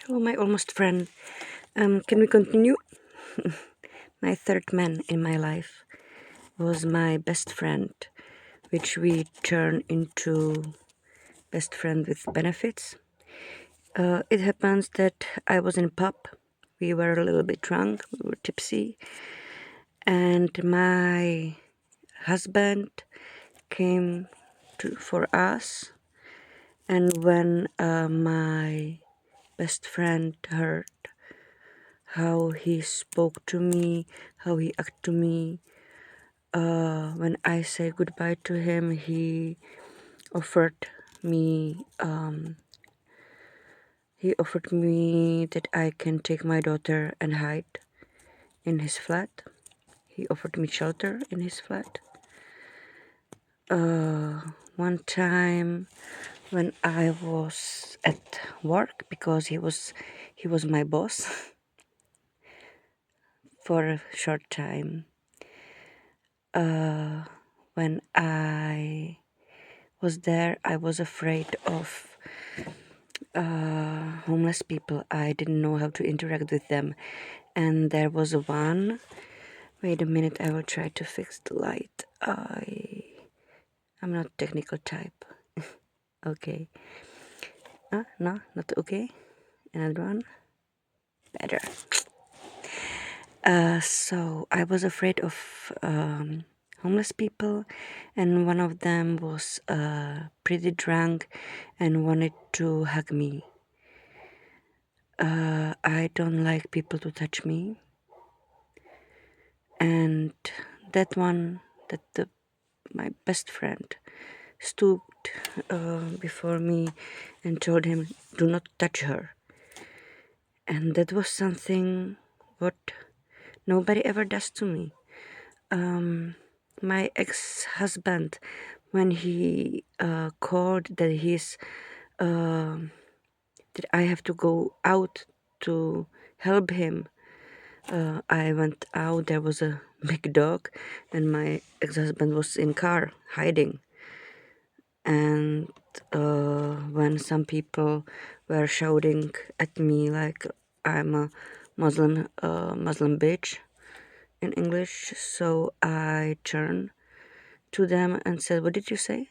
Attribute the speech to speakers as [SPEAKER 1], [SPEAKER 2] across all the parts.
[SPEAKER 1] Hello, my almost friend. Can we continue? My third man in my life was my best friend, which we turned into best friend with benefits. It happens that I was in a pub. We were a little bit drunk. We were tipsy, and my husband came for us. And when my best friend heard how he spoke to me, how he acted to me. When I said goodbye to him, he offered me that I can take my daughter and hide in his flat. He offered me shelter in his flat. One time when I was at work, because he was my boss for a short time. When I was there, I was afraid of homeless people. I didn't know how to interact with them. And there was one. Wait a minute, I will try to fix the light. I'm not technical type. Okay. No, not okay. Another one. Better. So I was afraid of homeless people, and one of them was pretty drunk and wanted to hug me. I don't like people to touch me, and that one, my best friend, stooped before me and told him, "Do not touch her." And that was something what nobody ever does to me. My ex-husband, when he called that that I have to go out to help him, I went out. There was a big dog, and my ex-husband was in car hiding. And when some people were shouting at me like I'm a Muslim bitch in English, so I turned to them and said, "What did you say?"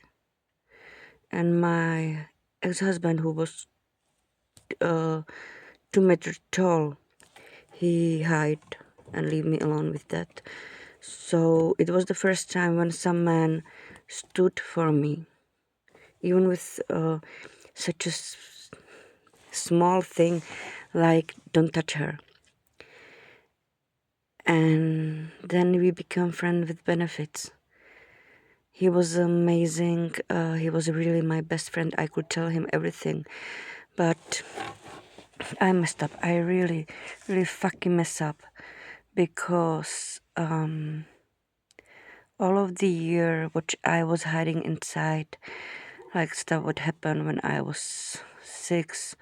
[SPEAKER 1] And my ex-husband, who was 2 meters tall, he hid and leave me alone with that. So it was the first time when some man stood for me, even with such a small thing like "don't touch her." And then we become friends with benefits. He was amazing. He was really my best friend. I could tell him everything, but I messed up. I really, really fucking messed up, because all of the year which I was hiding inside, like stuff would happen when I was 6,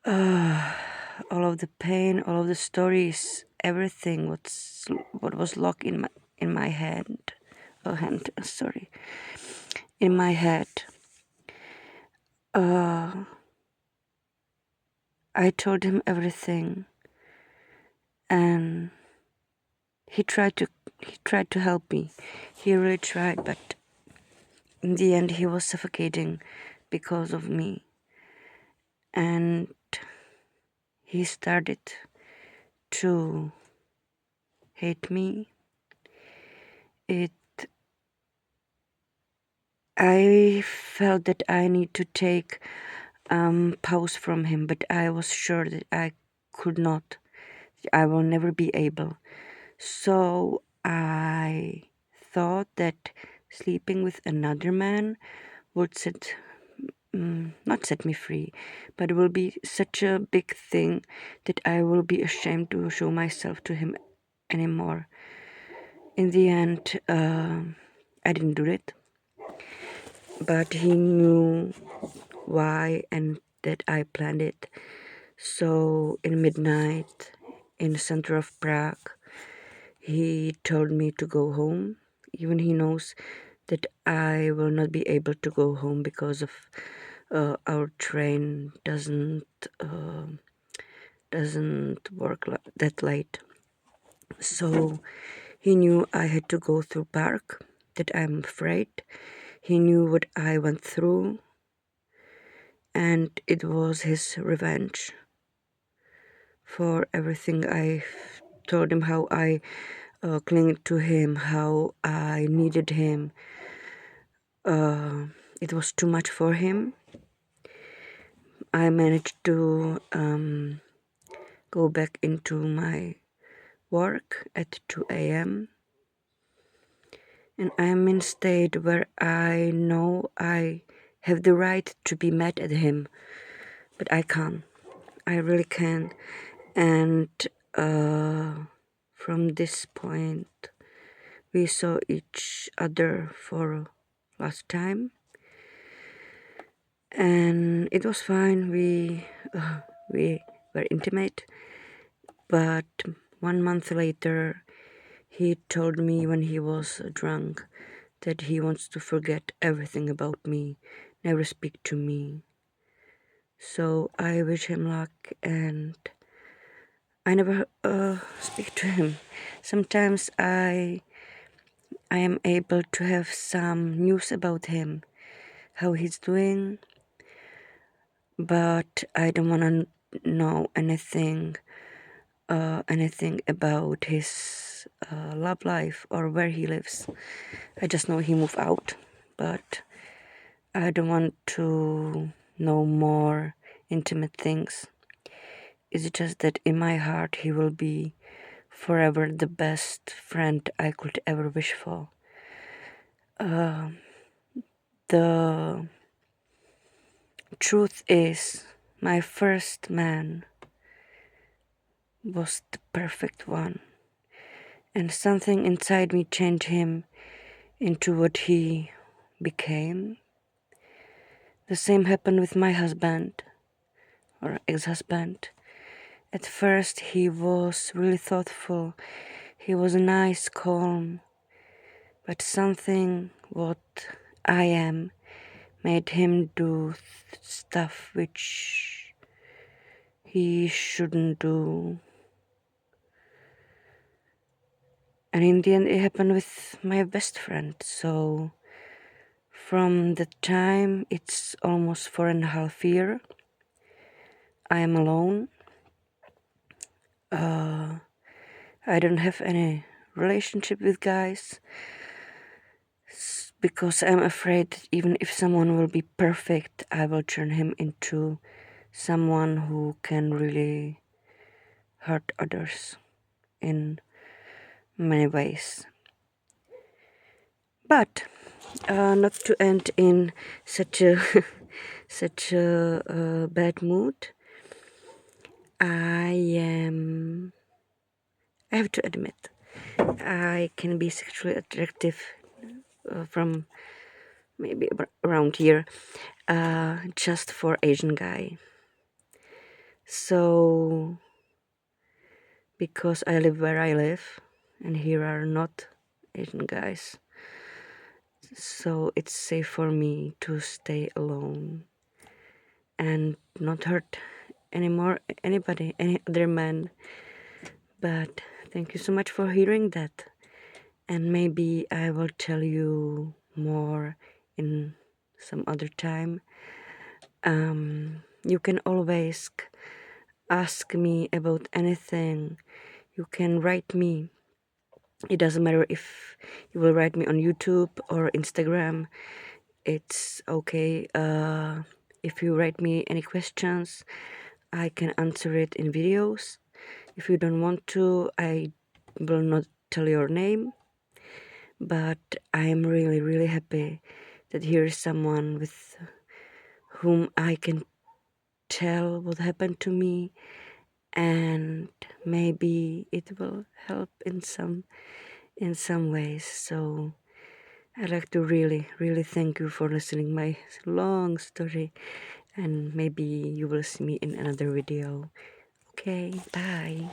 [SPEAKER 1] all of the pain, all of the stories, everything what was locked in my hand, sorry, in my head. I told him everything, and he tried to help me. He really tried, but in the end he was suffocating because of me, and he started to hate me. I felt that I need to take pause from him, but I was sure that I could not. I will never be able. So I thought that sleeping with another man would not set me free, but it will be such a big thing that I will be ashamed to show myself to him anymore. In the end, I didn't do it, but he knew why and that I planned it. So in midnight, in the center of Prague, he told me to go home. Even he knows that I will not be able to go home because of our train doesn't work that late. So he knew I had to go through park, that I'm afraid. He knew what I went through, and it was his revenge for everything I told him, how I clung to him, how I needed him. It was too much for him. I managed to go back into my work at 2 a.m. and I'm in a state where I know I have the right to be mad at him, but I can't. I really can't. And from this point, we saw each other for last time, and it was fine. We were intimate, but 1 month later, he told me when he was drunk that he wants to forget everything about me, never speak to me. So I wish him luck, and I never speak to him. Sometimes I am able to have some news about him, how he's doing, but I don't want to know anything about his love life or where he lives. I just know he moved out, but I don't want to know more intimate things. It's just that in my heart he will be forever the best friend I could ever wish for. The truth is, my first man was the perfect one, and something inside me changed him into what he became. The same happened with my husband, or ex-husband. At first he was really thoughtful, he was nice, calm, but something what I am made him do stuff which he shouldn't do. And in the end it happened with my best friend. So from the time, it's almost 4.5 years, I am alone. I don't have any relationship with guys because I'm afraid that even if someone will be perfect, I will turn him into someone who can really hurt others in many ways. But not to end in such a bad mood. I have to admit, I can be sexually attractive from maybe around here, just for Asian guy. So because I live where I live, and here are not Asian guys, so it's safe for me to stay alone and not hurt anybody, any other man. But thank you so much for hearing that, and maybe I will tell you more in some other time. You can always ask me about anything. You can write me. It doesn't matter if you will write me on YouTube or Instagram. It's okay. If you write me any questions, I can answer it in videos. If you don't want to, I will not tell your name. But I am really, really happy that here is someone with whom I can tell what happened to me, and maybe it will help in some ways. So I'd like to really, really thank you for listening my long story, and maybe you will see me in another video. Okay, bye.